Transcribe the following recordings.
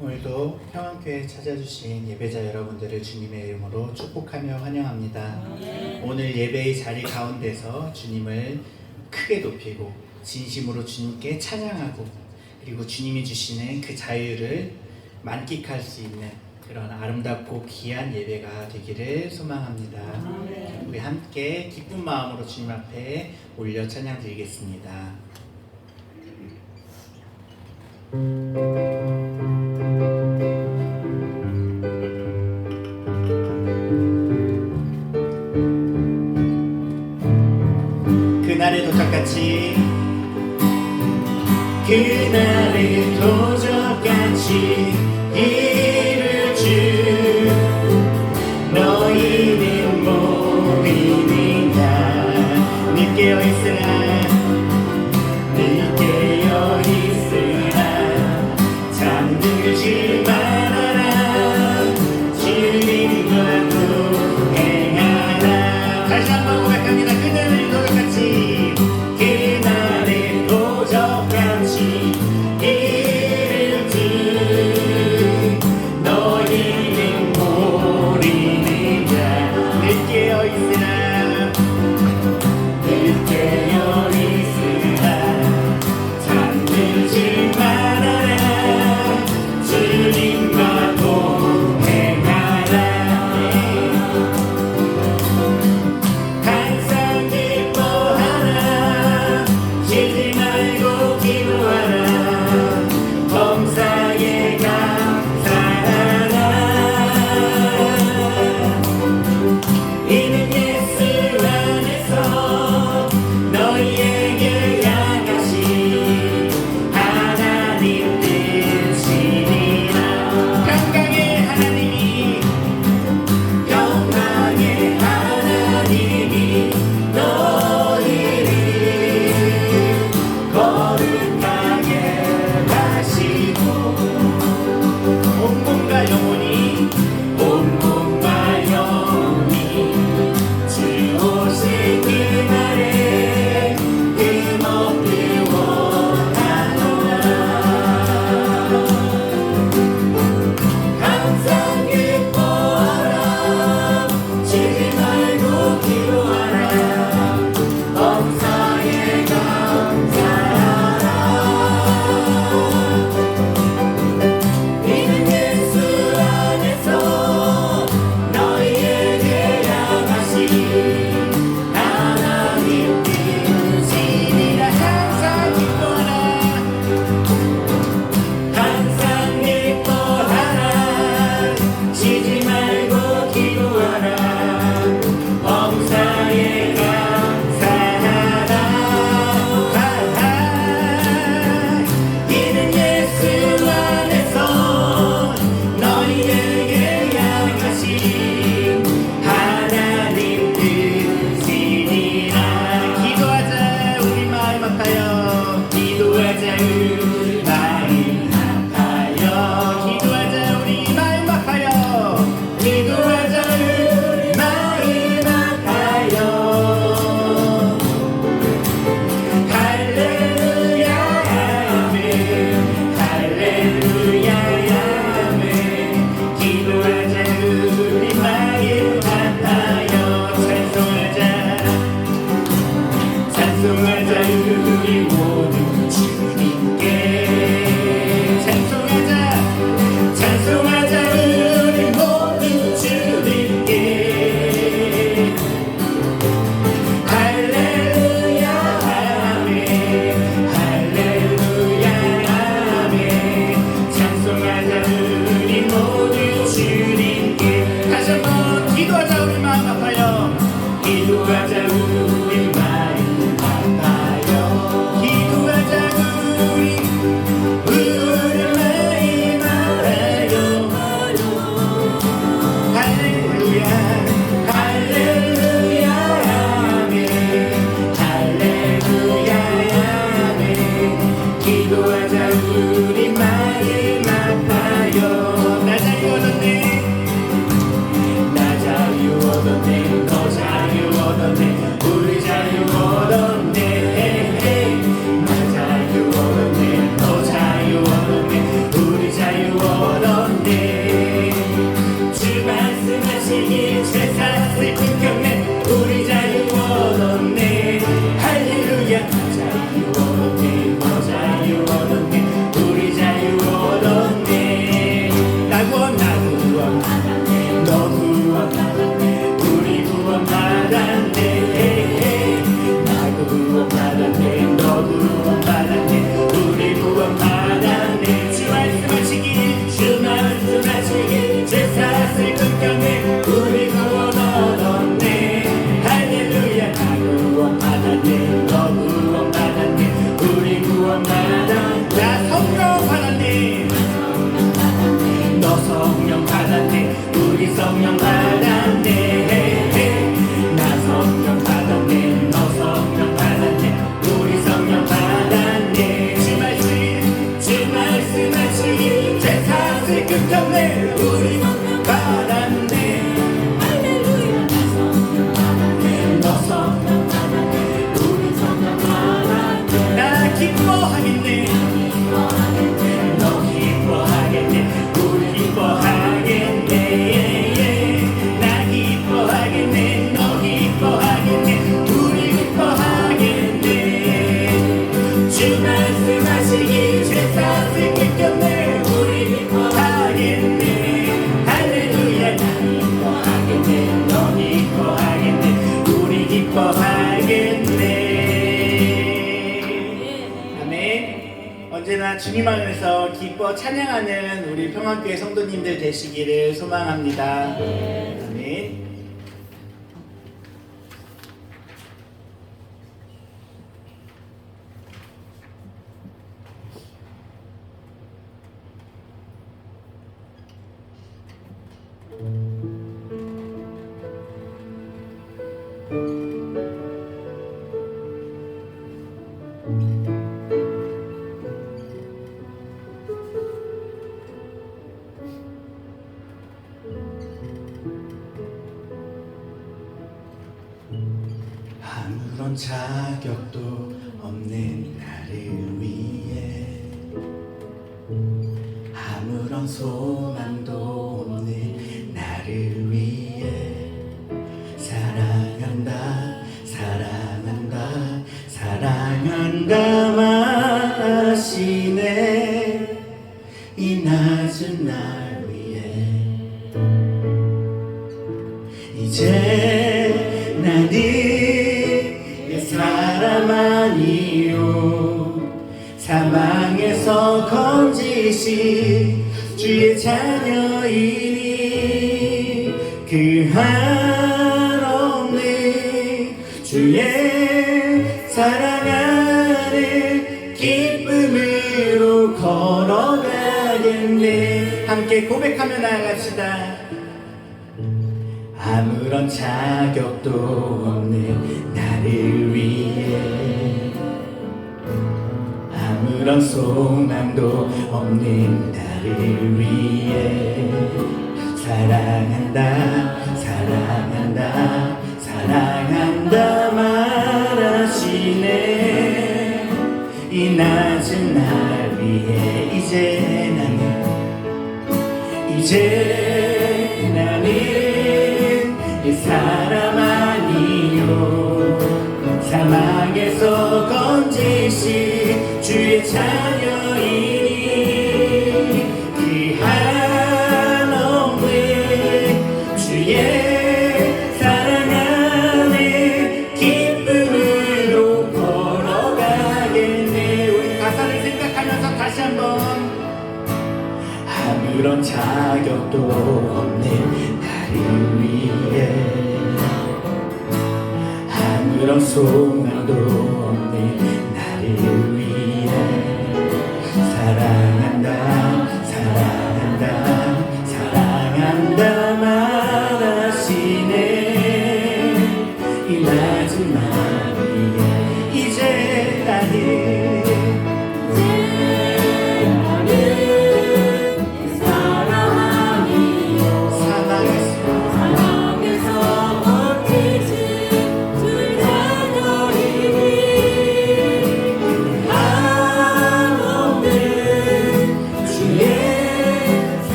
오늘도 평안교회 찾아주신 예배자 여러분들을 주님의 이름으로 축복하며 환영합니다. 오늘 예배의 자리 가운데서 주님을 크게 높이고 진심으로 주님께 찬양하고 그리고 주님이 주시는 그 자유를 만끽할 수 있는 그런 아름답고 귀한 예배가 되기를 소망합니다. 우리 함께 기쁜 마음으로 주님 앞에 올려 찬양 드리겠습니다. 그날의 도적같이 그날의 도적같이 이를 주 너희는 모이는가 늘 깨어있으라 늘 깨어있으라 잠들지 말아라 주님과 동행하라 다시 한번 고백합니다. 그날의 도적같이 그날의 도적같이 이를 주 너희는 모르는 자 늘 깨어있으라 늘 깨어있으라 잠들지 말아라 주님과 동행하라 항상 기뻐하라 쉬지 말고 기도하라 범사에 감사하라 이는 예수 안에서 너희에게 향하신 하나님 뜻이니라 평강의 하나님이 너희를 거룩하게 하시고 온 몸과 영혼이 주 오신 그날에 힘없게 원하노라 항상 기뻐하라 쉬지 말고 기도하라 범사에 감사하라 이는 예수 안에서 너희에게 향하신 하나님 뜻이니라 항상 기뻐하라 항상 기뻐하라 쉬지 말고 기도하라 범사에 감사하라 이는 예수 안에서 너희에게 향하신 하나님 뜻이니라 기도하자 우리 마음 아파요 기도하자 우리 마음 아파요 기도하자 우리 마음 아파요 기도하자 우리 마음 아파요 할렐루야 아멘 할렐루야 아멘 기도하자 우리 마음 아파요 찬송하자 우리 모두 주님께 기뻐하겠네 너 기뻐하겠네 우리 기뻐하겠네 나 기뻐하겠네 너 기뻐하겠네 우리 기뻐하겠네 주 말씀하시기 죄사슬 깼겠네 우리 기뻐하겠네 할렐루야 나 기뻐하겠네 너 기뻐하겠네 우리 기뻐하겠네 언제나 주님 안에서 기뻐 찬양하는 우리 평안교회 성도님들 되시기를 소망합니다. 아멘. 아무런 자격도 없는 나를 위해 아무런 소망도 없는 나를 위해 사랑한다 사랑한다 사랑한다 말하시네 이 낮은 날 위해 이제 나는 사람 아니요 사망에서 건지신 주의 자녀이니 그 한없는 주의 사랑 안에 기쁨으로 걸어가겠네 함께 고백하며 나아갑시다 아무런 자격도 없는 나를 위해 아무런 소망도 없는 나를 위해 사랑한다 사랑한다 사랑한다 말하시네 이 낮은 날 위해 이제 나는 이 사람 아니요 사망에서 건지신 주의 자녀이니 그 한없는 주의 사랑 안에 기쁨으로 걸어가겠네 우리 가사를 생각하면서 다시 한번 아무런 자격도 없는 나를 위해 아무런 소망도 없는 나를 위해 사랑한다 사랑한다 사랑한다 말하시네 이 낮은 날 위해 이제 나는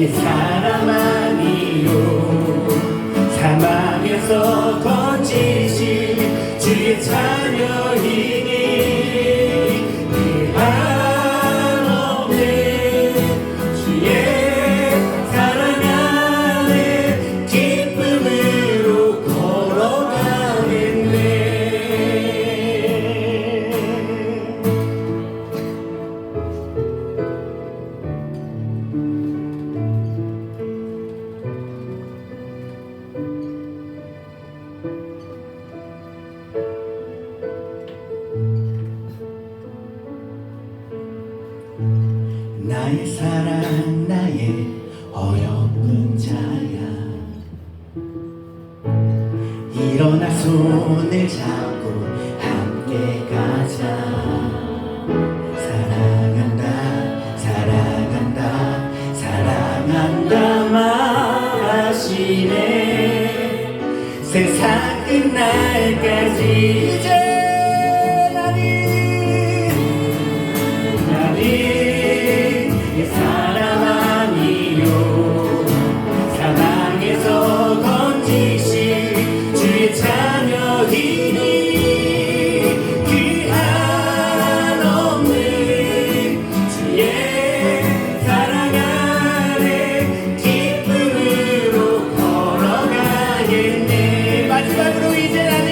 사람 아니요 사망에서 건지신 주의 자녀이니 그 한없는 주의 사랑 안에 기쁨으로 걸어가겠네 나의 사랑 나의 어여쁜 자야 일어나 손을 잡고 함께 가자 사랑한다 사랑한다 끝날까지 이제 나는 이 사람 아니요 사망에서 건지신 주의 자녀이니 그 한없는 주의 사랑 안에 기쁨으로 걸어가겠네. 마지막으로 이제 나는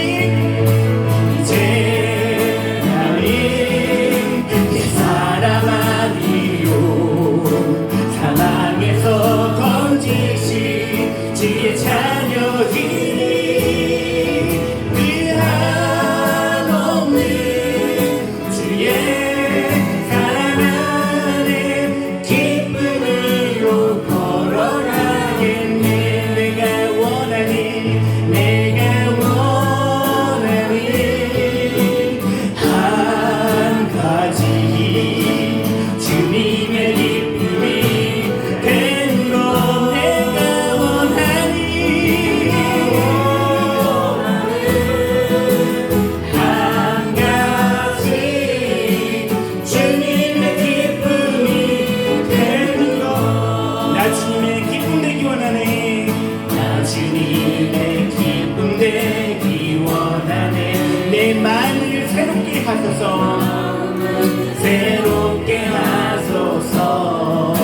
이 사람 아니요 사망에서 건지신 주의 자녀이니 그 한없는 주의 사랑 안에 기쁨으로 걸어가겠네. 내가 원하는 한 가지 주님의 기쁨이 되는 것 내가 원하니 한 가지 주님의 기쁨이 되는 것 나 주님의 기쁨 되기 원하네. 나 주님의 기쁨 되기 원하네. 내 마음을 새롭게 하소서 새롭게 하소서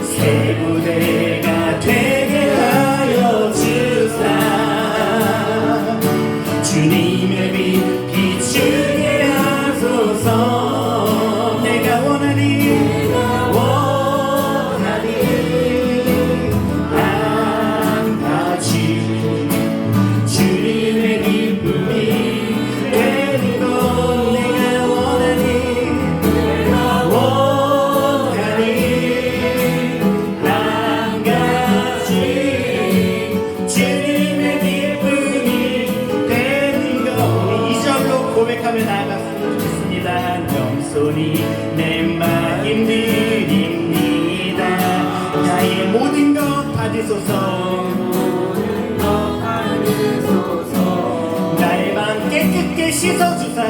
새 부대가 되게 하여 주사 주님의 빛 비추게 하소서. 내가 원하니 한 가지 주님의 기쁨이 되는 것 내가 원하니 한 가지 주님의 기쁨이 되는 것. 이 절로 고백하며 나아갔으면 좋겠습니다. 겸손히 내 마음드립니다. 나의 모든 것 받으소서. 나의 마음 깨끗게 씻어주사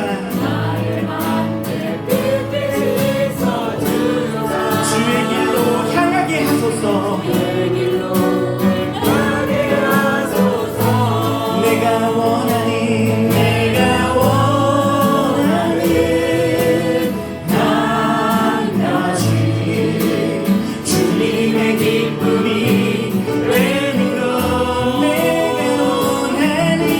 주의 길로 향하게 하소서. 내가 원하니 한 가지 주님의 기쁨이 되는 것 내가 원하니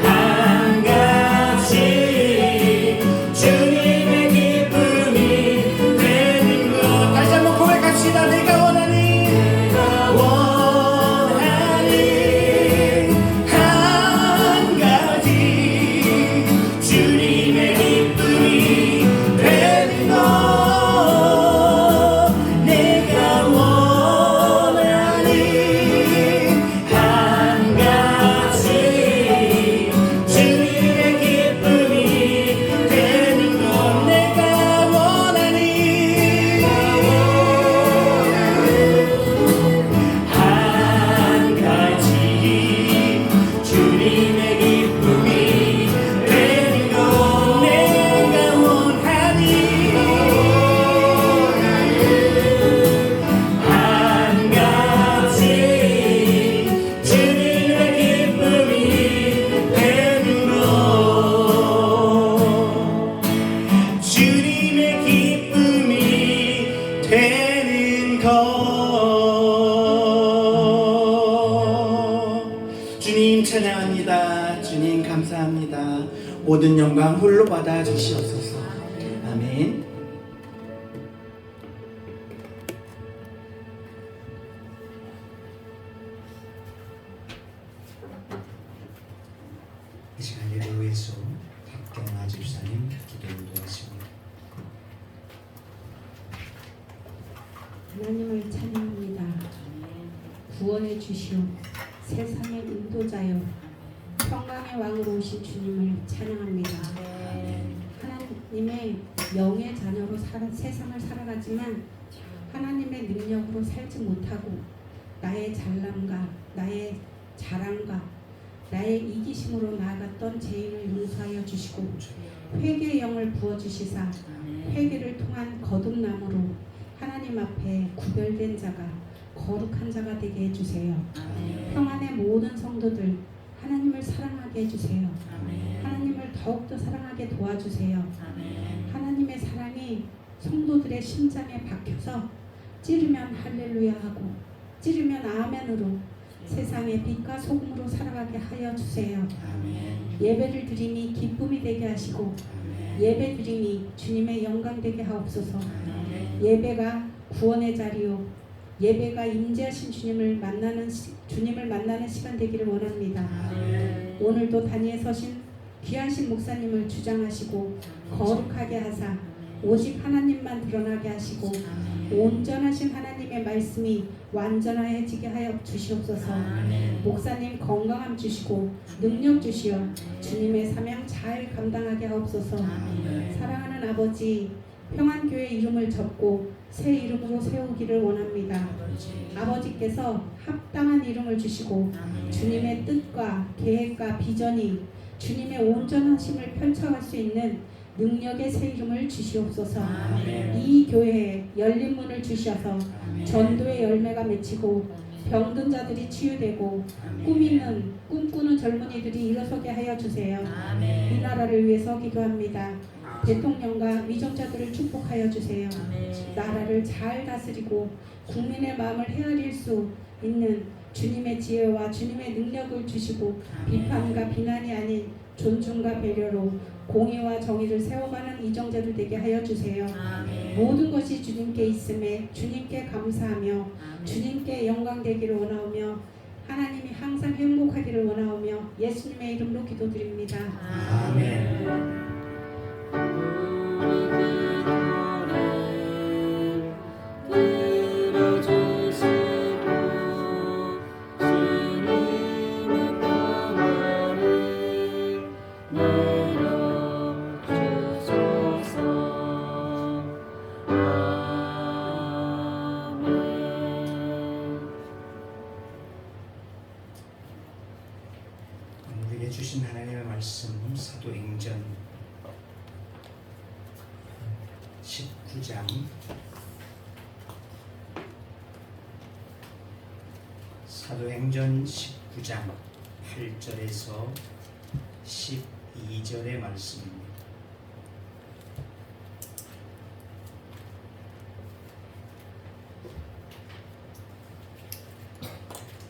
한 가지 주님의 기쁨이 되는 것. 다시 한번 고백합시다. 내가 원하니 한 가지 주님의 기쁨이 되는 것 내가 원하니 한 가지 주님의 기쁨이 되는 것 내가 원하니 한 가지 주님의 기쁨이 되는 것 내가 원하니 한 가지 주님의 기쁨이 되는 것 주님의 기쁨이 되는 것. 주님 찬양합니다. 주님 감사합니다. 모든 영광 홀로 받아 주시옵소서. 아멘. 이 시간 예배의수 박경아 집사님 기도 인도하십니다. 하나님을 찬양합니다. 구원해 주시오 세상의 인도자여 평강의 왕으로 오신 주님을 찬양합니다. 하나님의 영의 자녀로 세상을 살아가지만 하나님의 능력으로 살지 못하고 나의 잘남과 나의 자랑과 나의 이기심으로 나아갔던 죄인을 용서하여 주시고 회개의 영을 부어주시사 회개를 통한 거듭남으로 하나님 앞에 구별된 자가 거룩한 자가 되게 해주세요. 평안의 모든 성도들 하나님을 사랑하게 해주세요. 하나님을 더욱더 사랑하게 도와주세요. 하나님의 사랑이 성도들의 심장에 박혀서 찌르면 할렐루야 하고 찌르면 아멘으로 세상의 빛과 소금으로 살아가게 하여 주세요. 예배를 드림이 기쁨이 되게 하시고 예배 드림이 주님의 영광 되게 하옵소서. 예배가 구원의 자리요 예배가 임재하신 주님을 만나는 시간 되기를 원합니다. 오늘도 단위에 서신 귀하신 목사님을 주장하시고 거룩하게 하사 오직 하나님만 드러나게 하시고 온전하신 하나님의 말씀이 완전해지게 하여 주시옵소서. 목사님 건강함 주시고 능력 주시어 주님의 사명 잘 감당하게 하옵소서. 사랑하는 아버지 평안교회 이름을 접고 새 이름으로 세우기를 원합니다. 아버지께서 합당한 이름을 주시고 주님의 뜻과 계획과 비전이 주님의 온전하심을 펼쳐갈 수 있는 능력의 새 이름을 주시옵소서. 이 교회에 열린 문을 주셔서 전도의 열매가 맺히고 병든 자들이 치유되고 꿈꾸는 젊은이들이 일어서게 하여 주세요. 이 나라를 위해서 기도합니다. 대통령과 위정자들을 축복하여 주세요. 나라를 잘 다스리고 국민의 마음을 헤아릴 수 있는 주님의 지혜와 주님의 능력을 주시고 비판과 비난이 아닌 존중과 배려로 공의와 정의를 세워가는 이정자들 되게 하여 주세요. 모든 것이 주님께 있음에 주님께 감사하며 주님께 영광 되기를 원하오며 하나님이 항상 행복하기를 원하오며 예수님의 이름으로 기도드립니다. 아멘. 우리에게 주신 하나님의 말씀 사도행전 19장 사도행전 19장 8절에서 12절의 말씀입니다.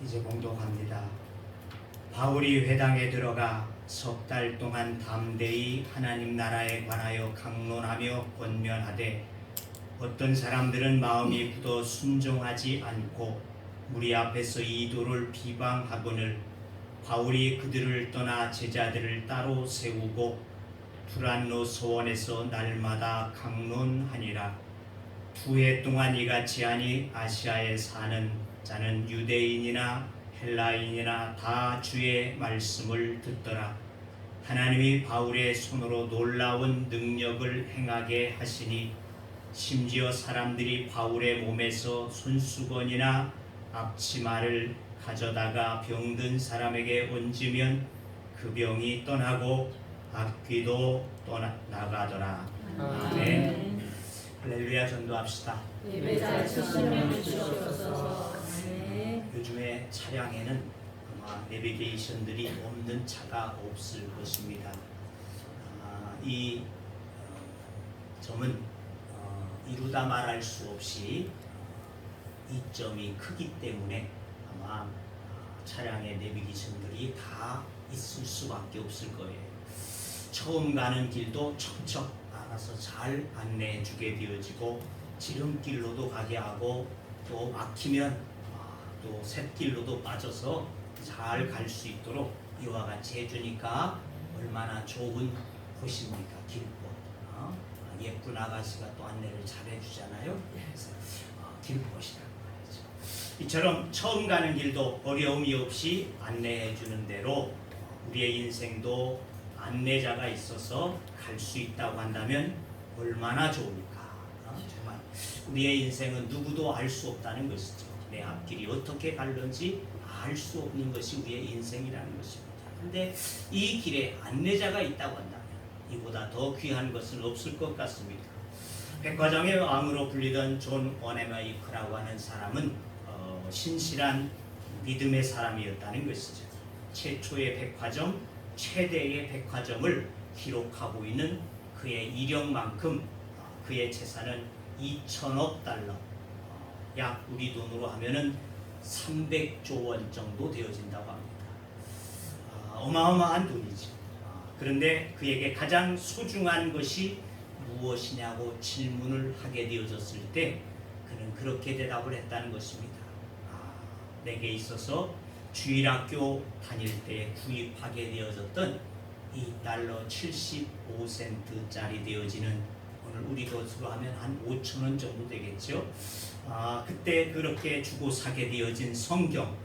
이제 공독합니다. 바울이 회당에 들어가 석 달 동안 담대히 하나님 나라에 관하여 강론하며 권면하되 어떤 사람들은 마음이 굳어 순종하지 않고 무리 앞에서 이도를 비방하거늘 바울이 그들을 떠나 제자들을 따로 세우고 두란노 서원에서 날마다 강론하니라. 2해 동안 이같이 하니 아시아에 사는 자는 유대인이나 헬라인이나 다 주의 말씀을 듣더라. 하나님이 바울의 손으로 놀라운 능력을 행하게 하시니 심지어 사람들이 바울의 몸에서 손수건이나 앞치마를 가져다가 병든 사람에게 얹으면 그 병이 떠나고 악귀도 나가더라. 아멘. 할렐루야. 전도합시다. 예배자의 천명을 주시옵소서. 요즘에 차량에는 아마 내비게이션들이 없는 차가 없을 것입니다. 이 점은 이루다 말할 수 없이 이점이 크기 때문에 아마 차량의 내비게이션들이 다 있을 수밖에 없을 거예요. 처음 가는 길도 척척 알아서 잘 안내해 주게 되어지고 지름길로도 가게 하고 또 막히면 또 샛길로도 빠져서 잘 갈 수 있도록 이와 같이 해주니까 얼마나 좋은 곳입니까? 길곳. 예쁜 아가씨가 또 안내를 잘 해주잖아요. 그래서 길곳이라고 말이죠. 이처럼 처음 가는 길도 어려움이 없이 안내해주는 대로 우리의 인생도 안내자가 있어서 갈 수 있다고 한다면 얼마나 좋을까. 정말 우리의 인생은 누구도 알 수 없다는 것이죠. 내 앞길이 어떻게 갈는지 알 수 없는 것이 우리의 인생이라는 것입니다. 그런데 이 길에 안내자가 있다고 한다면 이보다 더 귀한 것은 없을 것 같습니다. 백화점의 왕으로 불리던 존 워네메이커라고 하는 사람은 신실한 믿음의 사람이었다는 것이죠. 최초의 백화점, 최대의 백화점을 기록하고 있는 그의 이력만큼 그의 재산은 2천억 달러, 약 우리 돈으로 하면은 300조 원 정도 되어진다고 합니다. 어마어마한 돈이죠. 그런데 그에게 가장 소중한 것이 무엇이냐고 질문을 하게 되어졌을 때 그는 그렇게 대답을 했다는 것입니다. 내게 있어서 주일학교 다닐 때 구입하게 되어졌던 이 달러 75센트짜리 되어지는 오늘 우리 돈으로 하면 한 5천 원 정도 되겠죠. 그때 그렇게 주고 사게 되어진 성경,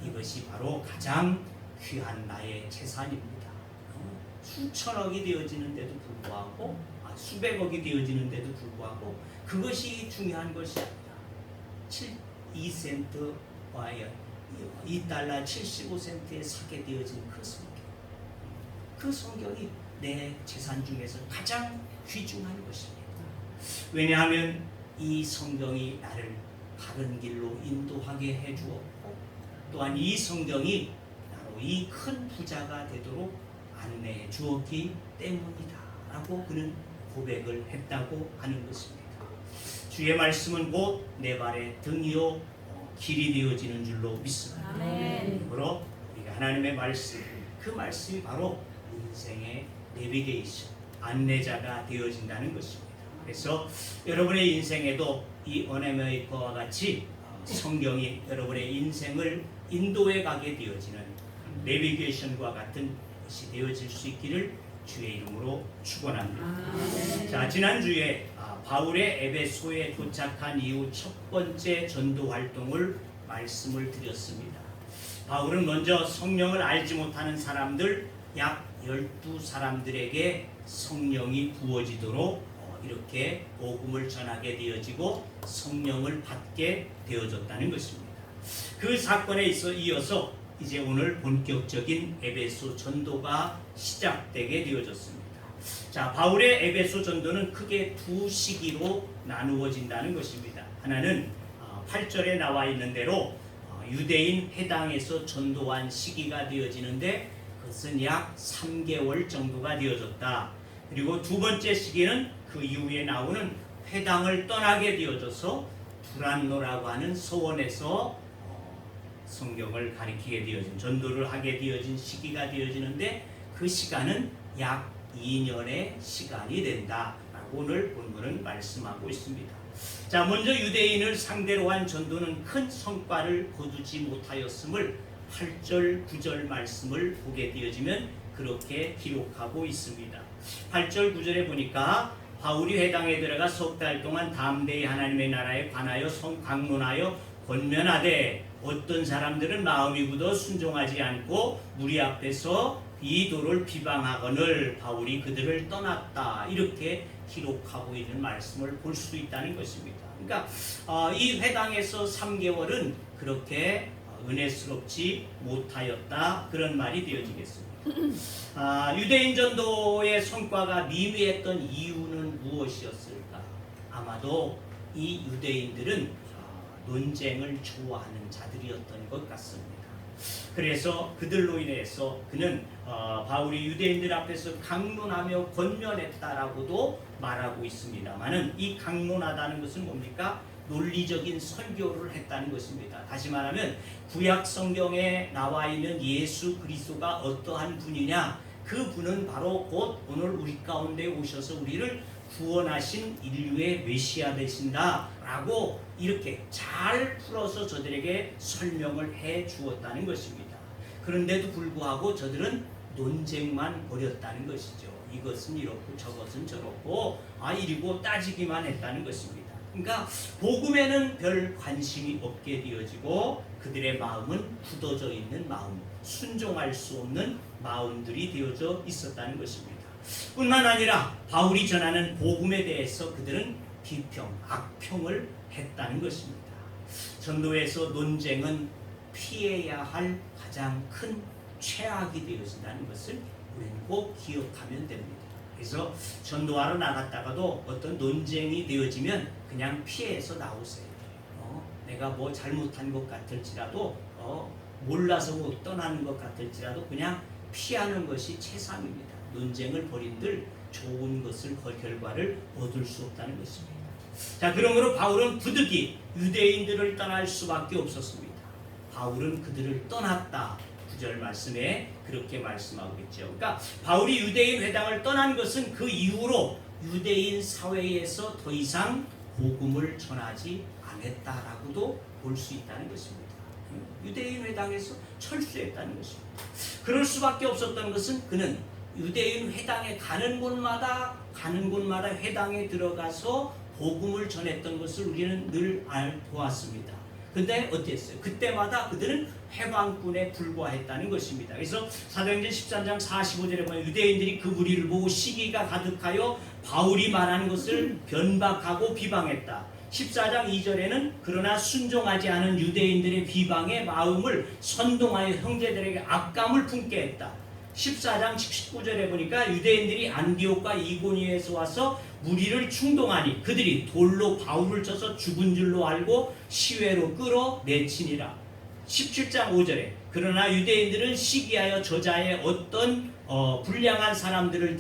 이것이 바로 가장 귀한 나의 재산입니다. 수천억이 되어지는데도 불구하고 수백억이 되어지는데도 불구하고 그것이 중요한 것이 아니라 2센트와의 이 달러 75센트에 사게 되어진 그 성경, 그 성경이 내 재산 중에서 가장 귀중한 것입니다. 왜냐하면 이 성경이 나를 바른 길로 인도하게 해주었고 또한 이 성경이 나로 이 큰 부자가 되도록 안내해 주었기 때문이다 라고 그는 고백을 했다고 하는 것입니다. 주의 말씀은 곧 내 발의 등이요 길이 되어지는 줄로 믿습니다. 그러므로 우리가 하나님의 말씀, 그 말씀이 바로 인생의 내비게이션, 안내자가 되어진다는 것입니다. 그래서 여러분의 인생에도 이 워네메이커와 같이 성경이 여러분의 인생을 인도해 가게 되어지는 내비게이션과 같은 것이 되어질 수 있기를 주의 이름으로 축원합니다. 자, 지난주에 바울의 에베소에 도착한 이후 첫 번째 전도 활동을 말씀을 드렸습니다. 바울은 먼저 성령을 알지 못하는 사람들 약 12사람들에게 성령이 부어지도록 이렇게 복음을 전하게 되어지고 성령을 받게 되어졌다는 것입니다. 그 사건에 이어서 이제 오늘 본격적인 에베소 전도가 시작되게 되어졌습니다. 자, 바울의 에베소 전도는 크게 두 시기로 나누어진다는 것입니다. 하나는 8절에 나와 있는 대로 유대인 회당에서 전도한 시기가 되어지는데 그것은 약 3개월 정도가 되어졌다. 그리고 두 번째 시기는 그 이후에 나오는 회당을 떠나게 되어져서 두란노라고 하는 서원에서 성경을 가리키게 되어진, 전도를 하게 되어진 시기가 되어지는데 그 시간은 약 2년의 시간이 된다라고 오늘 본문은 말씀하고 있습니다. 자, 먼저 유대인을 상대로 한 전도는 큰 성과를 거두지 못하였음을 8절, 9절 말씀을 보게 되어지면 그렇게 기록하고 있습니다. 8절, 9절에 보니까 바울이 회당에 들어가 석 달 동안 담대히 하나님의 나라에 관하여 강론하여 권면하되 어떤 사람들은 마음이 굳어 순종하지 않고 무리 앞에서 이 도를 비방하거늘 바울이 그들을 떠났다, 이렇게 기록하고 있는 말씀을 볼 수 있다는 것입니다. 그러니까 이 회당에서 3개월은 그렇게 은혜스럽지 못하였다, 그런 말이 되어지겠습니다. 유대인 전도의 성과가 미미했던 이유는 무엇이었을까? 아마도 이 유대인들은 논쟁을 좋아하는 자들이었던 것 같습니다. 그래서 그들로 인해서 그는 바울이 유대인들 앞에서 강론하며 권면했다라고도 말하고 있습니다만은 이 강론하다는 것은 뭡니까? 논리적인 설교를 했다는 것입니다. 다시 말하면 구약 성경에 나와 있는 예수 그리스도가 어떠한 분이냐, 그 분은 바로 곧 오늘 우리 가운데 오셔서 우리를 구원하신 인류의 메시아 되신다라고 이렇게 잘 풀어서 저들에게 설명을 해 주었다는 것입니다. 그런데도 불구하고 저들은 논쟁만 벌였다는 것이죠. 이것은 이렇고 저것은 저렇고 이리고 따지기만 했다는 것입니다. 그러니까 복음에는 별 관심이 없게 되어지고 그들의 마음은 굳어져 있는 마음, 순종할 수 없는 마음들이 되어져 있었다는 것입니다. 뿐만 아니라 바울이 전하는 복음에 대해서 그들은 비평, 악평을 했다는 것입니다. 전도에서 논쟁은 피해야 할 가장 큰 최악이 되어진다는 것을 우리는 꼭 기억하면 됩니다. 그래서 전도하러 나갔다가도 어떤 논쟁이 되어지면 그냥 피해서 나오세요. 내가 뭐 잘못한 것 같을지라도 몰라서 못 떠나는 것 같을지라도 그냥 피하는 것이 최상입니다. 논쟁을 벌인들 좋은 것을 결과를 얻을 수 없다는 것입니다. 자, 그러므로 바울은 부득이 유대인들을 떠날 수밖에 없었습니다. 바울은 그들을 떠났다. 9절 말씀에 그렇게 말씀하고 있죠. 그러니까 바울이 유대인 회당을 떠난 것은 그 이후로 유대인 사회에서 더 이상 복음을 전하지 않았다라고도 볼 수 있다는 것입니다. 유대인 회당에서 철수했다는 것입니다. 그럴 수밖에 없었던 것은 그는 유대인 회당에 가는 곳마다 회당에 들어가서 복음을 전했던 것을 우리는 늘 보았습니다. 근데 어땠어요? 그때마다 그들은 해방꾼에 불과했다는 것입니다. 그래서 사도행전 13장 45절에 보면 유대인들이 그 무리를 보고 시기가 가득하여 바울이 말하는 것을 변박하고 비방했다. 14장 2절에는 그러나 순종하지 않은 유대인들의 비방에 마음을 선동하여 형제들에게 악감을 품게 했다. 14장 19절에 보니까 유대인들이 안디옥과 이고니에서 와서 무리를 충동하니 그들이 돌로 바울을 쳐서 죽은 줄로 알고 시외로 끌어내치니라. 17장 5절에 그러나 유대인들은 시기하여 저자의 어떤 불량한 사람들을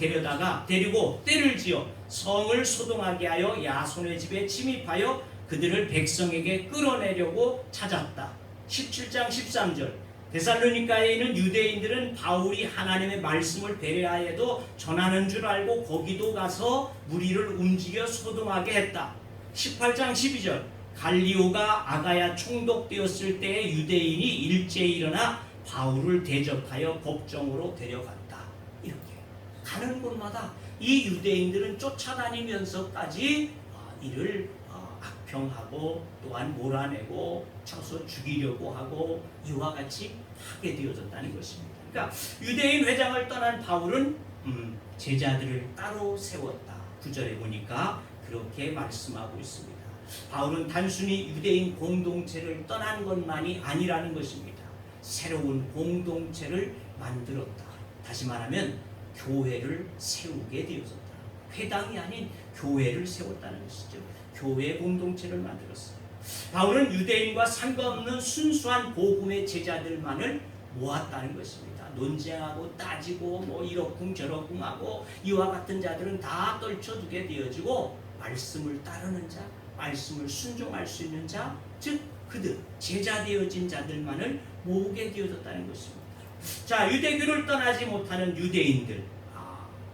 데리고 떼를 지어 성을 소동하게 하여 야손의 집에 침입하여 그들을 백성에게 끌어내려고 찾았다. 17장 13절 데살로니가에 있는 유대인들은 바울이 하나님의 말씀을 배려하여도 전하는 줄 알고 거기도 가서 무리를 움직여 소동하게 했다. 18장 12절 갈리오가 아가야 총독되었을 때에 유대인이 일제히 일어나 바울을 대적하여 법정으로 데려갔다. 이렇게 가는 곳마다 이 유대인들은 쫓아다니면서까지 이를 악평하고 또한 몰아내고 쳐서 죽이려고 하고 이와 같이 하게 되어졌다는 것입니다. 그러니까 유대인 회장을 떠난 바울은 제자들을 따로 세웠다. 9절에 보니까 그렇게 말씀하고 있습니다. 바울은 단순히 유대인 공동체를 떠난 것만이 아니라는 것입니다. 새로운 공동체를 만들었다. 다시 말하면 교회를 세우게 되어졌다. 회당이 아닌 교회를 세웠다는 것이죠. 교회 공동체를 만들었어요. 바울은 유대인과 상관없는 순수한 복음의 제자들만을 모았다는 것입니다. 논쟁하고 따지고 이러쿵 저러쿵 하고 이와 같은 자들은 다 떨쳐두게 되어지고 말씀을 따르는 자, 말씀을 순종할 수 있는 자, 즉 그들 제자 되어진 자들만을 모으게 되어졌다는 것입니다. 자, 유대교를 떠나지 못하는 유대인들,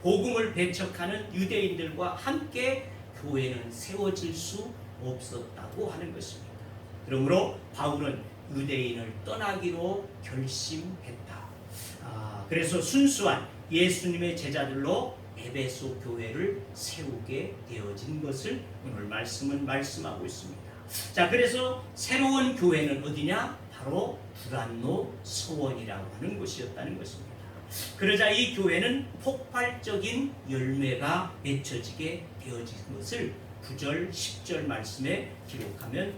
복음을 배척하는 유대인들과 함께 교회는 세워질 수 없었다고 하는 것입니다. 그러므로 바울은 유대인을 떠나기로 결심했다. 그래서 순수한 예수님의 제자들로 에베소 교회를 세우게 되어진 것을 오늘 말씀은 말씀하고 있습니다. 자, 그래서 새로운 교회는 어디냐? 바로 두란노 서원이라고 하는 곳이었다는 것입니다. 그러자 이 교회는 폭발적인 열매가 맺혀지게 되어진 것을 9절, 10절 말씀에 기록하면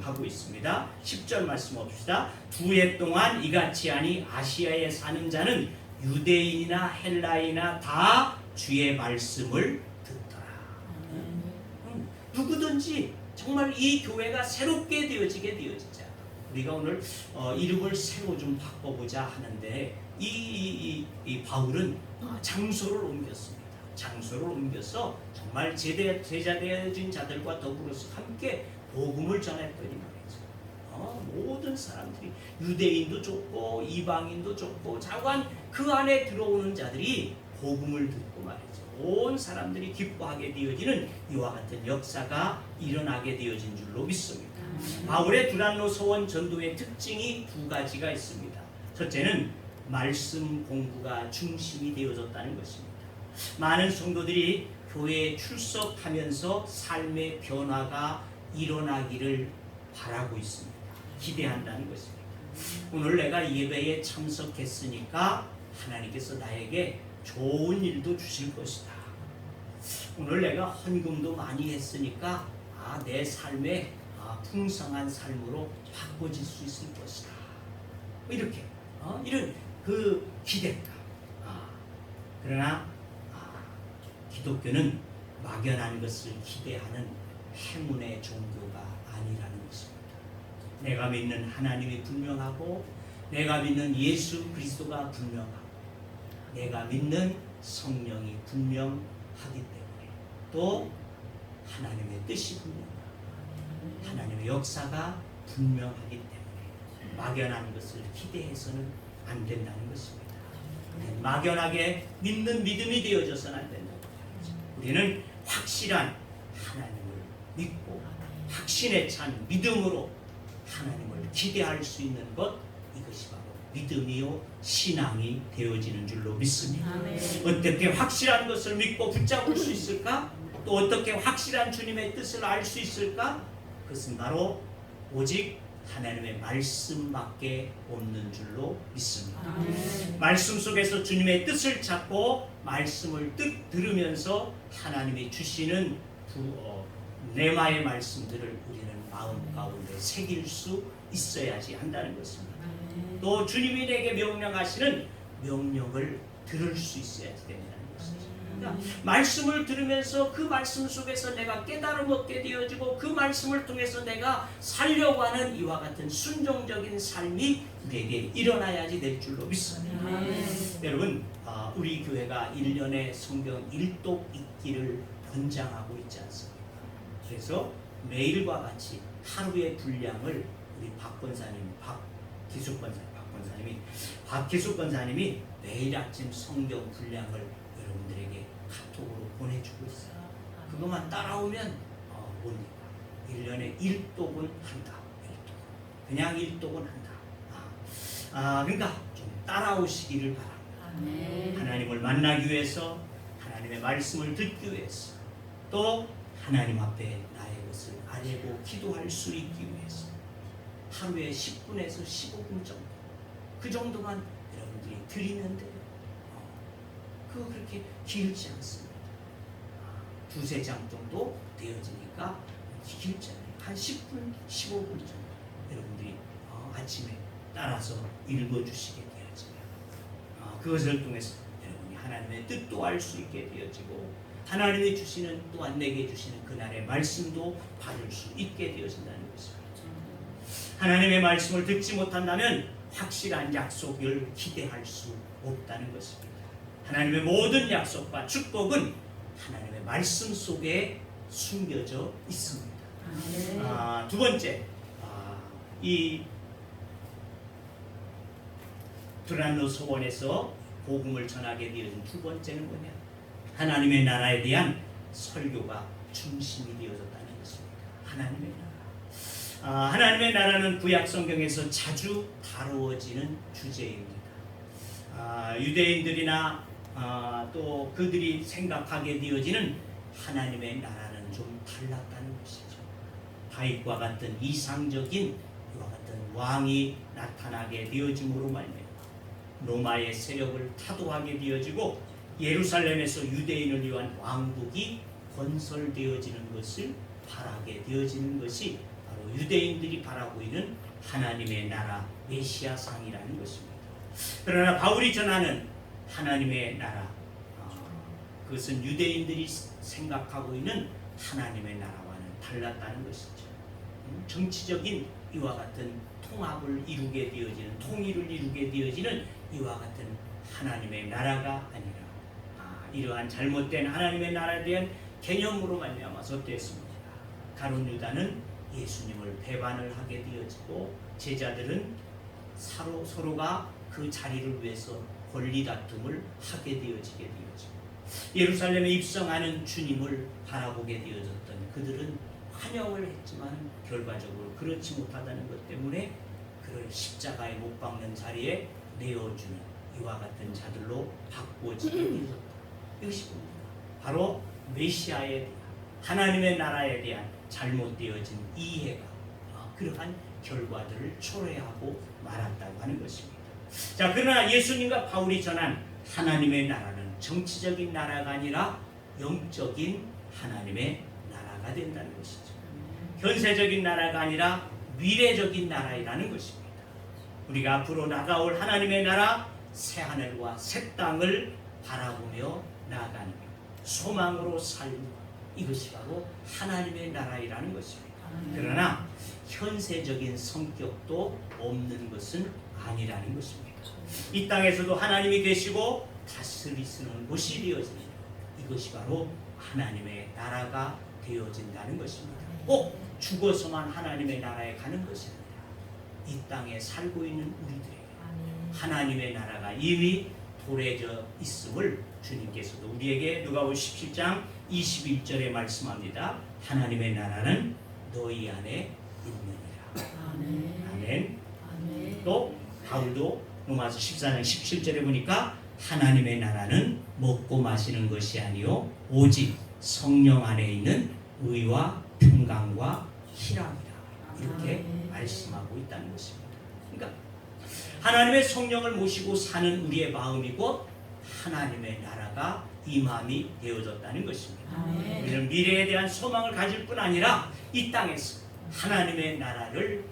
하고 있습니다. 10절 말씀 봅시다. 2해 동안 이같이 하니 아시아에 사는 자는 유대인이나 헬라이나 다 주의 말씀을 듣더라. 누구든지 정말 이 교회가 새롭게 되어지게 되어지자. 우리가 오늘 이름을 새로 좀 바꿔보자 하는데 이 바울은 장소를 옮겼습니다. 장소를 옮겨서 정말 제자 되어진 자들과 더불어서 함께 복음을 전했더니 말이죠. 모든 사람들이 유대인도 좋고 이방인도 좋고 자관 그 안에 들어오는 자들이 복음을 듣고 말이죠. 온 사람들이 기뻐하게 되어지는 이와 같은 역사가 일어나게 되어진 줄로 믿습니다. 바울의 두란노 서원 전도의 특징이 두 가지가 있습니다. 첫째는 말씀 공부가 중심이 되어졌다는 것입니다. 많은 성도들이 교회에 출석하면서 삶의 변화가 일어나기를 바라고 있습니다. 기대한다는 것입니다. 오늘 내가 예배에 참석했으니까 하나님께서 나에게 좋은 일도 주실 것이다. 오늘 내가 헌금도 많이 했으니까 내 삶에 풍성한 삶으로 바꿔질 수 있을 것이다. 이렇게 이런 그 기대감. 그러나 기독교는 막연한 것을 기대하는 행운의 종교가 아니라는 것입니다. 내가 믿는 하나님이 분명하고 내가 믿는 예수 그리스도가 분명하고 내가 믿는 성령이 분명하기 때문에 또 하나님의 뜻이 분명하고 하나님의 역사가 분명하기 때문에 막연한 것을 기대해서는 안 된다는 것입니다. 막연하게 믿는 믿음이 되어져서는 안 된다고 말이죠. 우리는 확실한 하나님을 믿고 확신에 찬 믿음으로 하나님을 기대할 수 있는 것, 이것이 바로 믿음이요 신앙이 되어지는 줄로 믿습니다. 어떻게 확실한 것을 믿고 붙잡을 수 있을까? 또 어떻게 확실한 주님의 뜻을 알 수 있을까? 그것은 바로 오직 하나님의 말씀밖에 없는 줄로 믿습니다. 말씀 속에서 주님의 뜻을 찾고 말씀을 들으면서 하나님이 주시는 레마의 말씀들을 우리는 마음 가운데 새길 수 있어야지 한다는 것입니다. 또 주님이 내게 명령하시는 명령을 들을 수 있어야지 된다는 것이죠. 그러니까 말씀을 들으면서 그 말씀 속에서 내가 깨달음 얻게 되어지고 그 말씀을 통해서 내가 살려고 하는 이와 같은 순종적인 삶이 우리에게 일어나야지 될 줄로 믿습니다. 여러분, 우리 교회가 1년에 성경 1독 읽기를 권장하고 있지 않습니까? 그래서 매일과 같이 하루의 분량을 우리 박 기숙 권사님이 매일 아침 성경 분량을 여러분들에게 카톡으로 보내주고 있어요. 그것만 따라오면 뭡니까? 1년에 1독은 한다. 그냥 1독은 한다. 그러니까 좀 따라오시기를 바랍니다. 하나님을 만나기 위해서, 하나님의 말씀을 듣기 위해서, 또 하나님 앞에 나의 것을 아뢰고 기도할 수 있기 위해서 하루에 10분에서 15분 정도, 그 정도만 여러분들이 드리면 돼요. 그거 그렇게 길지 않습니다. 두세 장 정도 되어지니까 길지 않아요. 한 10분, 15분 정도 여러분들이 아침에 따라서 읽어주시게 되어지면 그것을 통해서 여러분이 하나님의 뜻도 알 수 있게 되어지고 하나님이 주시는, 또한 내게 주시는 그날의 말씀도 받을 수 있게 되어진다는 것입니다. 하나님의 말씀을 듣지 못한다면 확실한 약속을 기대할 수 없다는 것입니다. 하나님의 모든 약속과 축복은 하나님의 말씀 속에 숨겨져 있습니다. 두 번째, 이 두란노 소원에서 복음을 전하게 되어진 두 번째는 뭐냐? 하나님의 나라에 대한 설교가 중심이 되어졌다는 것입니다. 하나님의 나라. 하나님의 나라는 구약 성경에서 자주 다루어지는 주제입니다. 유대인들이나 또 그들이 생각하게 되어지는 하나님의 나라는 좀 달랐다는 것이죠. 다윗과 같은 이상적인 이와 같은 왕이 나타나게 되어짐으로 말미암아 로마의 세력을 타도하게 되어지고 예루살렘에서 유대인을 위한 왕국이 건설되어지는 것을 바라게 되어지는 것이 바로 유대인들이 바라고 있는 하나님의 나라 메시아상이라는 것입니다. 그러나 바울이 전하는 하나님의 나라, 그것은 유대인들이 생각하고 있는 하나님의 나라와는 달랐다는 것이죠. 정치적인 이와 같은 통합을 이루게 되어지는, 통일을 이루게 되어지는 이와 같은 하나님의 나라가 아니라 이러한 잘못된 하나님의 나라에 대한 개념으로 말미암아서 됐습니다. 가룟 유다는 예수님을 배반을 하게 되어지고 제자들은 서로가 그 자리를 위해서 권리 다툼을 하게 되어지게 되어지고 예루살렘에 입성하는 주님을 바라보게 되어졌던 그들은 환영을 했지만 결과적으로 그렇지 못하다는 것 때문에 그를 십자가에 못 박는 자리에 내어주는 이와 같은 자들로 바꾸어지게 되어졌다. 이것이 뭡니까? 바로 메시아에 대한, 하나님의 나라에 대한 잘못되어진 이해가 그러한 결과들을 초래하고 말았다고 하는 것입니다. 자, 그러나 예수님과 바울이 전한 하나님의 나라는 정치적인 나라가 아니라 영적인 하나님의 나라가 된다는 것이죠. 현세적인 나라가 아니라 미래적인 나라이라는 것입니다. 우리가 앞으로 나가올 하나님의 나라, 새 하늘과 새 땅을 바라보며 나아가는 소망으로 살고, 이것이 바로 하나님의 나라이라는 것입니다. 그러나 현세적인 성격도 없는 것은 아니라는 것입니다. 이 땅에서도 하나님이 계시고 다스리시는 곳이 되어집니다. 이것이 바로 하나님의 나라가 되어진다는 것입니다. 꼭 죽어서만 하나님의 나라에 가는 것이 아니라 이 땅에 살고 있는 우리들에게 하나님의 나라가 이미 도래져 있음을 주님께서도 우리에게 누가복음 17장 21절에 말씀합니다. 하나님의 나라는 너희 안에 있느니라. 아멘. 또 바울도 로마서 14장 17절에 보니까 하나님의 나라는 먹고 마시는 것이 아니요 오직 성령 안에 있는 의와 평강과 희락이라, 이렇게 말씀하고 있다는 것입니다. 그러니까 하나님의 성령을 모시고 사는 우리의 마음이 곧 하나님의 나라가 임함이 되어졌다는 것입니다. 우리는 미래에 대한 소망을 가질 뿐 아니라 이 땅에서 하나님의 나라를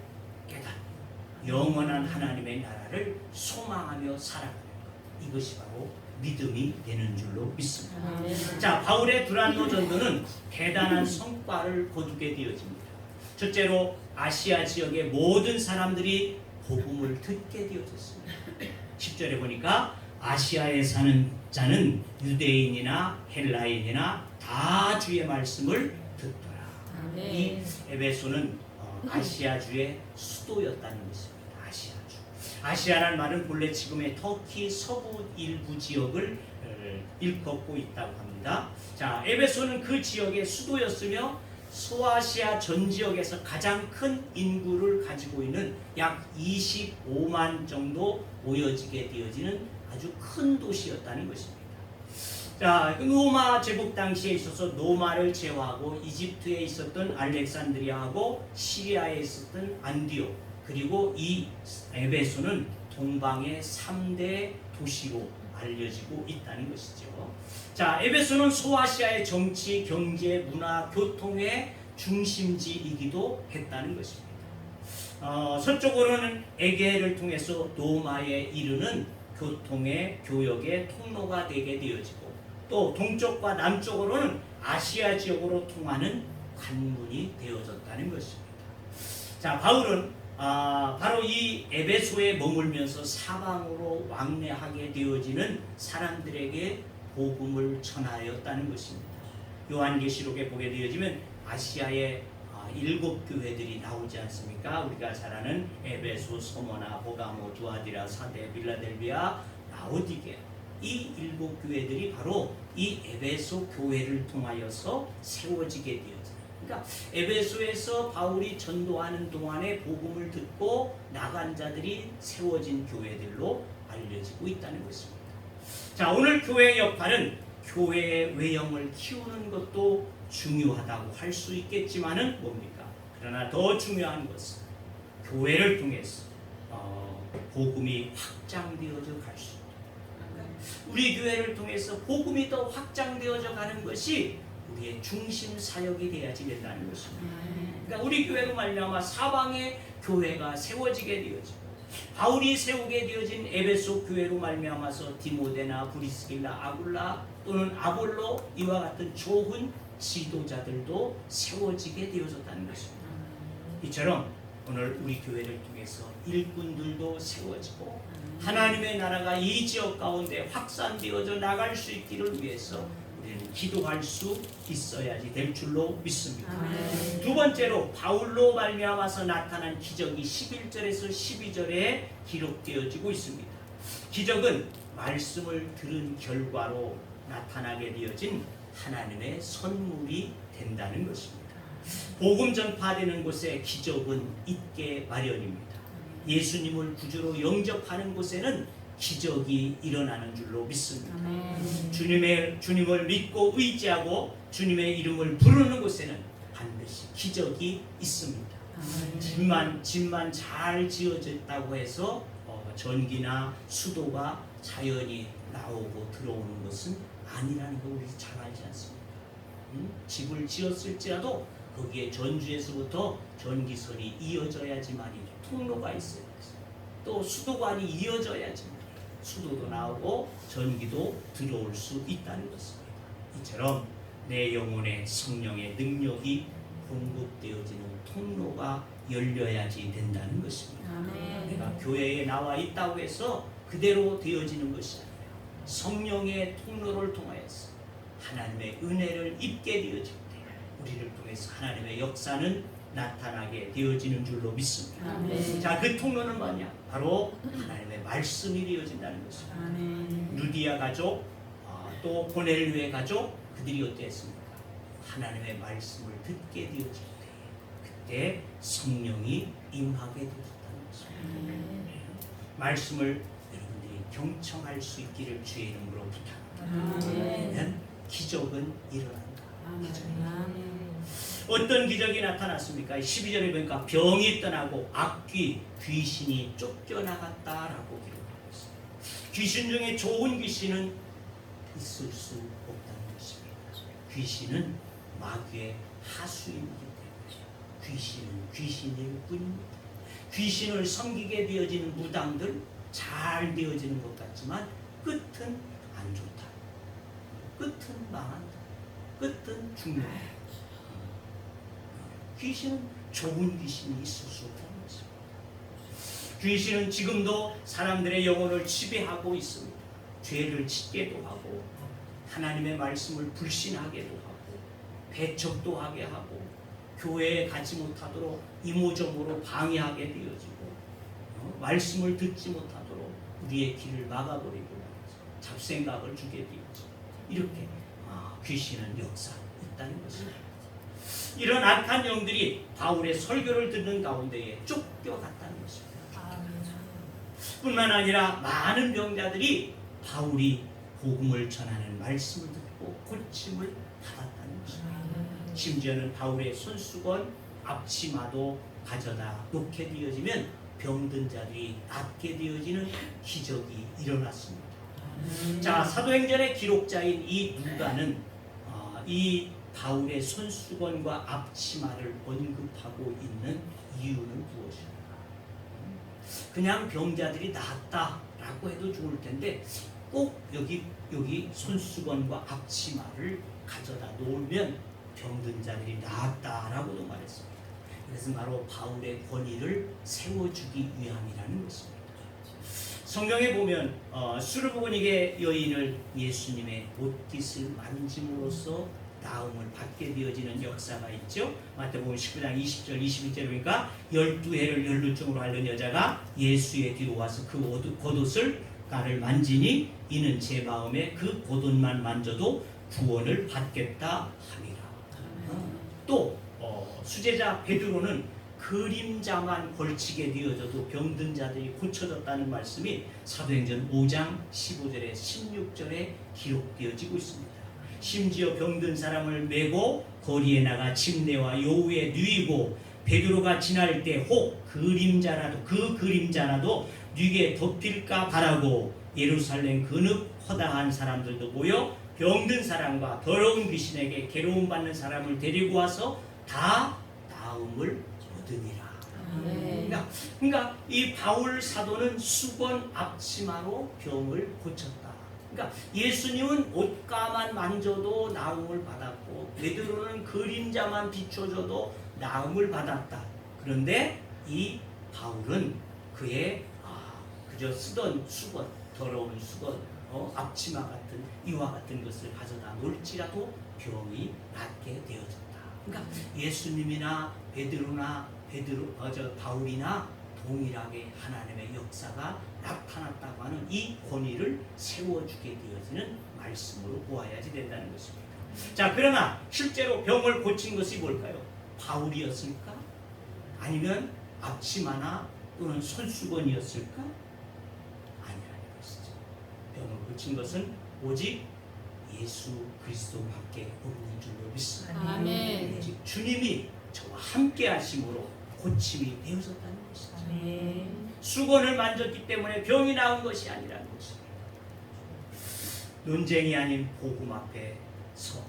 깨닫고 영원한 하나님의 나라를 소망하며 살아가는 것, 이것이 바로 믿음이 되는 줄로 믿습니다. 자, 바울의 두란노 전도는 대단한 성과를 거두게 되어집니다. 첫째로 아시아 지역의 모든 사람들이 복음을 듣게 되어졌습니다. 10절에 보니까 아시아에 사는 자는 유대인이나 헬라인이나 다 주의 말씀을 듣더라. 이 에베소는 아시아주의 수도였다는 것입니다. 아시아주. 아시아라는 말은 본래 지금의 터키 서부 일부 지역을 일컫고 있다고 합니다. 자, 에베소는 그 지역의 수도였으며 소아시아 전 지역에서 가장 큰 인구를 가지고 있는 약 25만 정도 모여지게 되어지는 아주 큰 도시였다는 것입니다. 자, 로마 제국 당시에 있어서 노마를 제외하고 이집트에 있었던 알렉산드리아하고 시리아에 있었던 안디옥, 그리고 이 에베소는 동방의 3대 도시로 알려지고 있다는 것이죠. 자, 에베소는 소아시아의 정치, 경제, 문화, 교통의 중심지이기도 했다는 것입니다. 서쪽으로는 에게를 통해서 노마에 이르는 교통의 교역의 통로가 되게 되어지고, 또 동쪽과 남쪽으로는 아시아 지역으로 통하는 관문이 되어졌다는 것입니다. 자, 바울은 바로 이 에베소에 머물면서 사방으로 왕래하게 되어지는 사람들에게 복음을 전하였다는 것입니다. 요한계시록에 보게 되어지면 아시아의 7교회들이 나오지 않습니까? 우리가 잘 아는 에베소, 소모나, 보가모, 두아디라, 사데, 빌라델비아, 라오디게아, 이 7교회들이 바로 이 에베소 교회를 통하여서 세워지게 되었어요. 그러니까 에베소에서 바울이 전도하는 동안에 복음을 듣고 나간 자들이 세워진 교회들로 알려지고 있다는 것입니다. 자, 오늘 교회의 역할은 교회의 외형을 키우는 것도 중요하다고 할 수 있겠지만은 뭡니까? 그러나 더 중요한 것은 교회를 통해서 복음이 확장되어져 갈 수 있다. 우리 교회를 통해서 복음이 더 확장되어져 가는 것이 우리의 중심 사역이 되어야지 된다는 것입니다. 그러니까 우리 교회로 말미암아 사방에 교회가 세워지게 되어지고, 바울이 세우게 되어진 에베소 교회로 말미암아서 디모데나 브리스길라, 아굴라 또는 아볼로, 이와 같은 좋은 지도자들도 세워지게 되어졌다는 것입니다. 이처럼 오늘 우리 교회를 통해서 일꾼들도 세워지고 하나님의 나라가 이 지역 가운데 확산되어져 나갈 수 있기를 위해서 우리는 기도할 수 있어야지 될 줄로 믿습니다. 두 번째로 바울로 말미암아서 나타난 기적이 11절에서 12절에 기록되어지고 있습니다. 기적은 말씀을 들은 결과로 나타나게 되어진 하나님의 선물이 된다는 것입니다. 복음 전파되는 곳에 기적은 있게 마련입니다. 예수님을 구주로 영접하는 곳에는 기적이 일어나는 줄로 믿습니다. 주님을 믿고 의지하고 주님의 이름을 부르는 곳에는 반드시 기적이 있습니다. 집만 잘 지어졌다고 해서 전기나 수도가 자연히 나오고 들어오는 것은 아니라는 거 우리 잘 알지 않습니까? 집을 지었을지라도 거기에 전주에서부터 전기선이 이어져야지만이 통로가 있어야 돼요. 또 수도관이 이어져야지만 수도도 나오고 전기도 들어올 수 있다는 것입니다. 이처럼 내 영혼에 성령의 능력이 공급되어지는 통로가 열려야지 된다는 것입니다. 아멘. 내가 교회에 나와 있다고 해서 그대로 되어지는 것이 아니라 성령의 통로를 통하여서 하나님의 은혜를 입게 되어질 때 우리를 통해서 하나님의 역사는 나타나게 되어지는 줄로 믿습니다. 아멘. 자, 그 통로는 뭐냐? 바로 하나님의 말씀이 되어진다는 것입니다. 아멘. 루디아 가족, 또 고넬료의 가족, 그들이 어땠습니까? 하나님의 말씀을 듣게 되어질 때 그때 성령이 임하게 되었다는 것입니다. 아멘. 말씀을 여러분들이 경청할 수 있기를 주의 이름으로 부탁합니다. 아멘. 그러면 기적은 일어난다. 아멘. 어떤 기적이 나타났습니까? 12절에 보니까 병이 떠나고 악귀, 귀신이 쫓겨나갔다라고 기록하고 있습니다. 귀신 중에 좋은 귀신은 있을 수 없다는 것입니다. 귀신은 마귀의 하수인이기 때문에 귀신은 귀신일 뿐입니다. 귀신을 섬기게 되어지는 무당들 잘 되어지는 것 같지만 끝은 안 좋다. 끝은 망한다. 끝은 죽는다. 귀신은 좋은 귀신이 있을 수 없다는 것입니다. 귀신은 지금도 사람들의 영혼을 지배하고 있습니다. 죄를 짓게도 하고 하나님의 말씀을 불신하게도 하고 배척도 하게 하고 교회에 가지 못하도록 이모저모로 방해하게 되어지고 말씀을 듣지 못하도록 우리의 길을 막아버리고 잡생각을 주게 되어지고 이렇게 귀신은 역사있다는 것입니다. 이런 악한 영들이 바울의 설교를 듣는 가운데에 쫓겨갔다는 것입니다. 뿐만 아니라 많은 병자들이 바울이 복음을 전하는 말씀을 듣고 고침을 받았다는 것입니다. 심지어는 바울의 손수건, 앞치마도 가져다 놓게 되어지면 병든 자들이 낫게 되어지는 기적이 일어났습니다. 자, 사도행전의 기록자인 이 누가는 이 바울의 손수건과 앞치마를 언급하고 있는 이유는 무엇일까? 그냥 병자들이 낫다라고 해도 좋을 텐데 꼭 여기 손수건과 앞치마를 가져다 놓으면 병든 자들이 낫다라고도 말했습니다. 그래서 바로 바울의 권위를 세워주기 위함이라는 것입니다. 성경에 보면 수르보니게 여인을 예수님의 옷깃을 만짐으로써 나음을 받게 되어지는 역사가 있죠. 마태복음 19장 20절 21절에 보니까 12해를 혈루증으로 앓는 여자가 예수의 뒤로 와서 그 겉옷을 가를 만지니 이는 제 마음에 그 겉옷만 만져도 구원을 받겠다 하니라. 또 수제자 베드로는 그림자만 걸치게 되어져도 병든 자들이 고쳐졌다는 말씀이 사도행전 5장 15절에 16절에 기록되어지고 있습니다. 심지어 병든 사람을 메고 거리에 나가 침례와 요후에 누이고 베드로가 지날 때 혹 그림자라도 뉘게 덮일까 바라고 예루살렘 근읍 허다한 사람들도 모여 병든 사람과 더러운 귀신에게 괴로움 받는 사람을 데리고 와서 다 나음을 얻으니라. 그러니까 이 바울 사도는 수건 앞치마로 병을 고쳤다. 그러니까 예수님은 옷가만 만져도 나음을 받았고 베드로는 그림자만 비춰줘도 나음을 받았다. 그런데 이 바울은 그의 그저 쓰던 수건, 더러운 수건, 앞치마 같은 이와 같은 것을 가져다 놓을지라도 병이 낫게 되어졌다. 그러니까 예수님이나 바울이나 동일하게 하나님의 역사가 나타났다고 하는 이 권위를 세워주게 되어지는 말씀으로 보아야지 된다는 것입니다. 자, 그러나 실제로 병을 고친 것이 뭘까요? 바울이었을까? 아니면 앞치마나 또는 손수건이었을까? 아니라는 것이죠. 병을 고친 것은 오직 예수 그리스도밖에 없는 줄로 믿습니다. 아멘. 오직 주님이 저와 함께 하심으로 고침이 되어졌다는 것이죠. 아멘. 수건을 만졌기 때문에 병이 나은 것이 아니라는 것입니다. 논쟁이 아닌 복음 앞에 서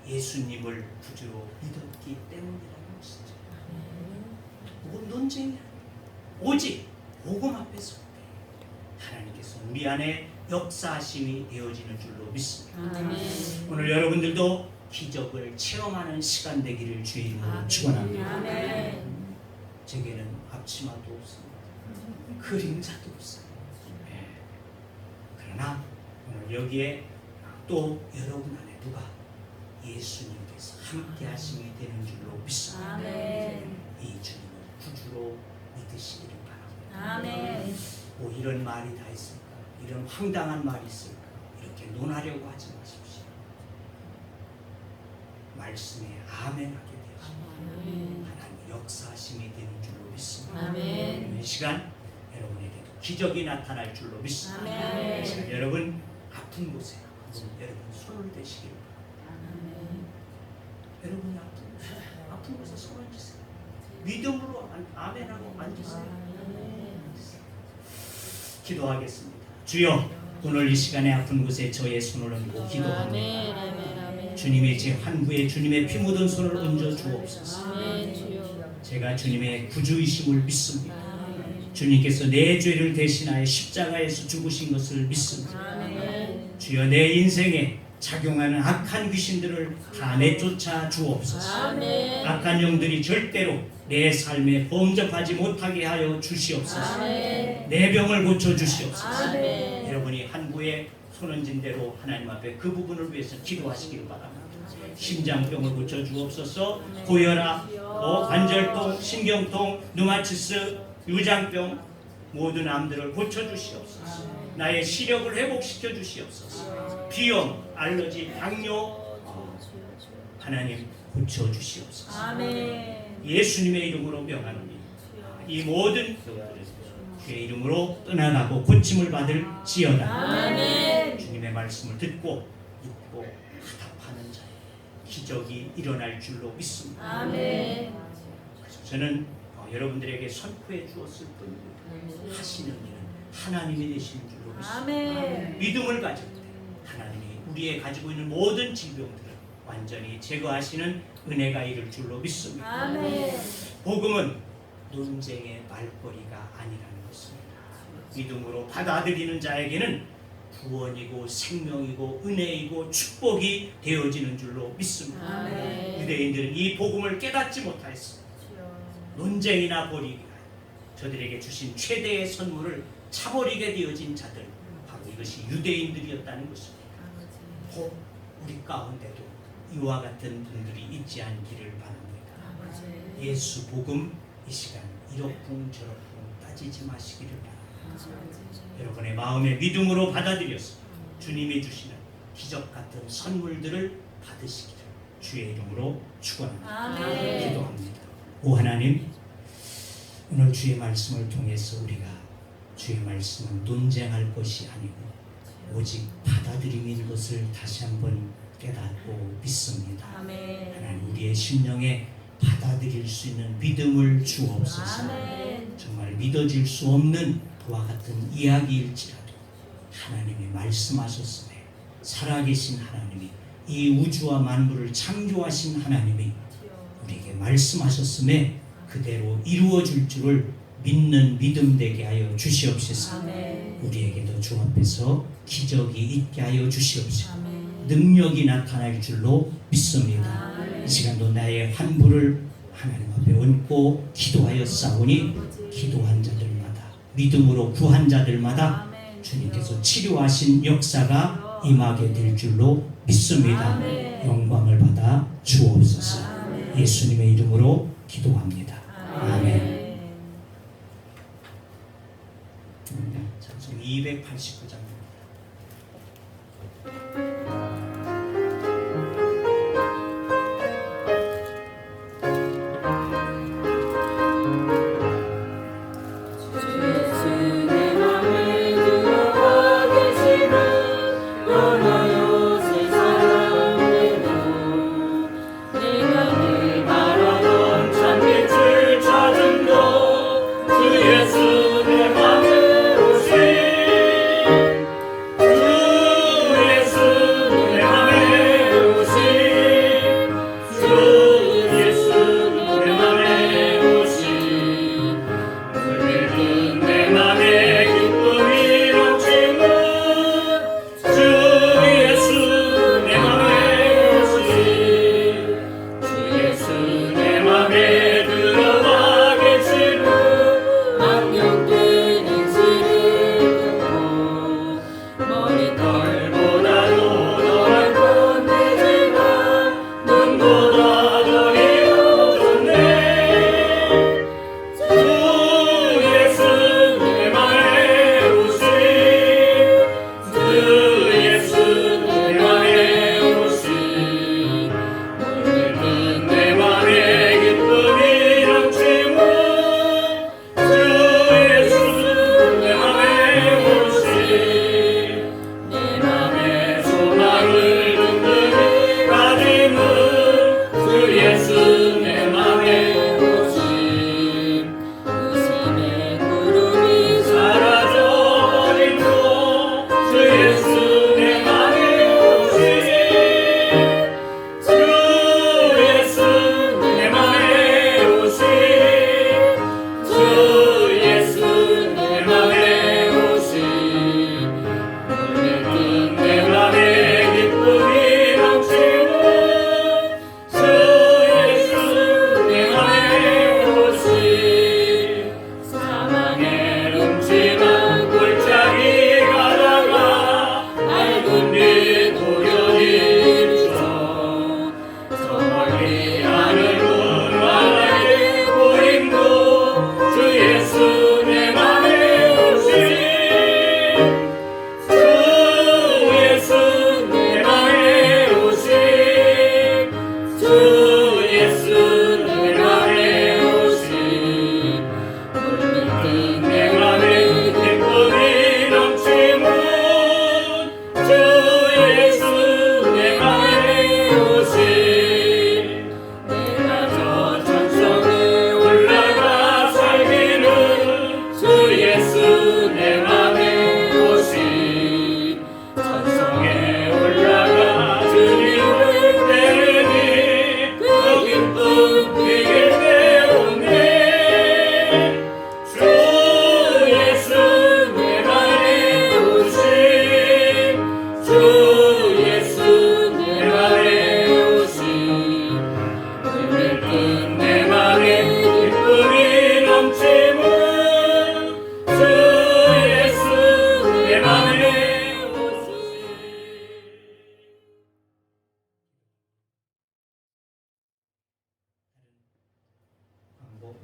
예수님을 구주로 믿었기 때문이라는 것이죠. 논쟁이 아니라 오직 복음 앞에 서 하나님께서 우리 안에 역사하심이 되어지는 줄로 믿습니다. 오늘 여러분들도 기적을 체험하는 시간 되기를 주의 이름으로 축원합니다. 제게는 앞치마도 없습니다. 그림자도 없어요. 그러나 오늘 여기에 또 여러분 안에 누가 예수님께서 함께 하심이 되는 줄로 믿습니다. 이 주님을 구주로 믿으시기를 바랍니다. 뭐 이런 말이 다 있을까? 이런 황당한 말이 있을까? 이렇게 논하려고 하지 마십시오. 말씀에 아멘하게 되시고 하나님 역사하심이 되는 줄로 믿습니다. 이 시간 여러분에게도 기적이 나타날 줄로 믿습니다. 이 시간 여러분 아픈 곳에 여러분 손을 대시기를 바랍니다. 여러분이 아픈 곳에 손을 드세요. 믿음으로 아멘하고 앉으세요. 기도하겠습니다. 주여, 오늘 이 시간에 아픈 곳에 저의 손을 얹고 기도합니다. 주님의 제 환부에 주님의 피 묻은 손을 얹어 주옵소서. 제가 주님의 구주이심을 믿습니다. 주님께서 내 죄를 대신하여 십자가에서 죽으신 것을 믿습니다. 주여, 내 인생에 작용하는 악한 귀신들을 다 내쫓아 주옵소서. 악한 영들이 절대로 내 삶에 범접하지 못하게 하여 주시옵소서. 내 병을 고쳐 주시옵소서. 여러분이 한구에 손 얹은 대로 하나님 앞에 그 부분을 위해서 기도하시기를 바랍니다. 심장병을 고쳐 주옵소서. 고혈압, 관절통, 신경통, 류마티스, 유장병 모든 암들을 고쳐 주시옵소서. 나의 시력을 회복시켜 주시옵소서. 비염, 알러지, 당뇨 하나님 고쳐 주시옵소서. 예수님의 이름으로 명하노니 이 모든 병들을 주의 이름으로 떠나가고 고침을 받을 지어다. 주님의 말씀을 듣고 믿고 화답하는 자의 기적이 일어날 줄로 믿습니다. 그래서 저는 여러분들에게 선포해 주었을 뿐입니다. 하시는 일은 하나님이 되시는 줄로 믿습니다. 믿음을 가질 때 하나님이 우리의 가지고 있는 모든 질병들을 완전히 제거하시는 은혜가 이를 줄로 믿습니다. 복음은 논쟁의 말거리가 아니라는 것입니다. 믿음으로 받아들이는 자에게는 구원이고 생명이고 은혜이고 축복이 되어지는 줄로 믿습니다. 유대인들은 이 복음을 깨닫지 못하였습니다. 논쟁이나 버리기가 저들에게 주신 최대의 선물을 차버리게 되어진 자들, 바로 이것이 유대인들이었다는 것입니다. 곧 우리 가운데도 이와 같은 분들이 있지 않기를 바랍니다. 예수 복음 이 시간 이러쿵저러쿵 따지지 마시기를 바랍니다. 여러분의 마음에 믿음으로 받아들여서 주님이 주시는 기적 같은 선물들을 받으시기를 주의 이름으로 축원합니다. 기도합니다. 오 하나님, 오늘 주의 말씀을 통해서 우리가 주의 말씀은 논쟁할 것이 아니고 오직 받아들임인 것을 다시 한번 깨닫고 믿습니다. 하나님, 우리의 심령에 받아들일 수 있는 믿음을 주옵소서. 정말 믿어질 수 없는 그와 같은 이야기일지라도 하나님이 말씀하셨음에 살아계신 하나님이 이 우주와 만물을 창조하신 하나님이 우리에게 말씀하셨음에 그대로 이루어질 줄을 믿는 믿음 되게 하여 주시옵소서. 우리에게도 주 앞에서 기적이 있게 하여 주시옵소서. 능력이 나타날 줄로 믿습니다. 이 시간도 나의 환부를 하나님 앞에 얹고 기도하여 싸우니 기도한 자들마다 믿음으로 구한 자들마다 주님께서 치료하신 역사가 임하게 될 줄로 믿습니다. 영광을 받아 주옵소서. 예수님의 이름으로 기도합니다. 아멘. 찬송 289장입니다. 예수 내 맘에 오신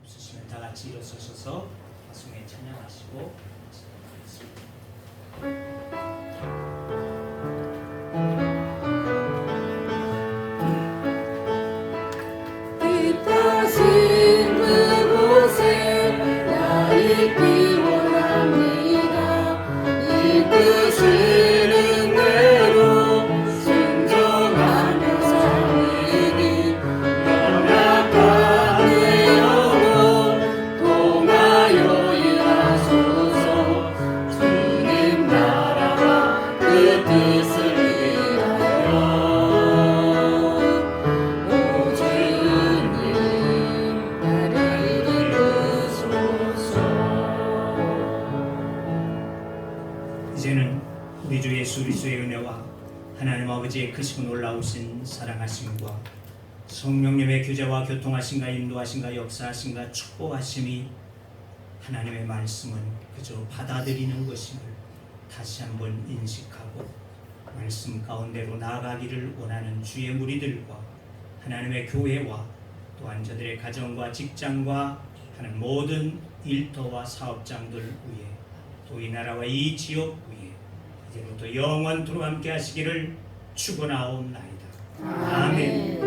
없으시면 다 같이 일어서셔서 가슴에 찬양하시고 뜻하신 그곳에 나 있기 원합니다. 이끄시는 대로 순종하며 살리니 연약한 내 영혼 통하여 일하소서. 주님 나라와 그 뜻을 위하여 오 주님 나를 이끄소서. 이제는 우리 주 예수 그리스도의 은혜와 하나님 아버지의 크시고 놀라우신 사랑하심과 성령님의 교제와 교통하심과 인도하심과 역사하심과 축복하심이 하나님의 말씀은 그저 받아들이는 것임을 다시 한번 인식하고 말씀 가운데로 나아가기를 원하는 주의 무리들과 하나님의 교회와 또한 저들의 가정과 직장과 하는 모든 일터와 사업장들 위해 또 이 나라와 이 지역 위에 이제부터 영원토록 함께 하시기를 축원하옵나이다. 아멘.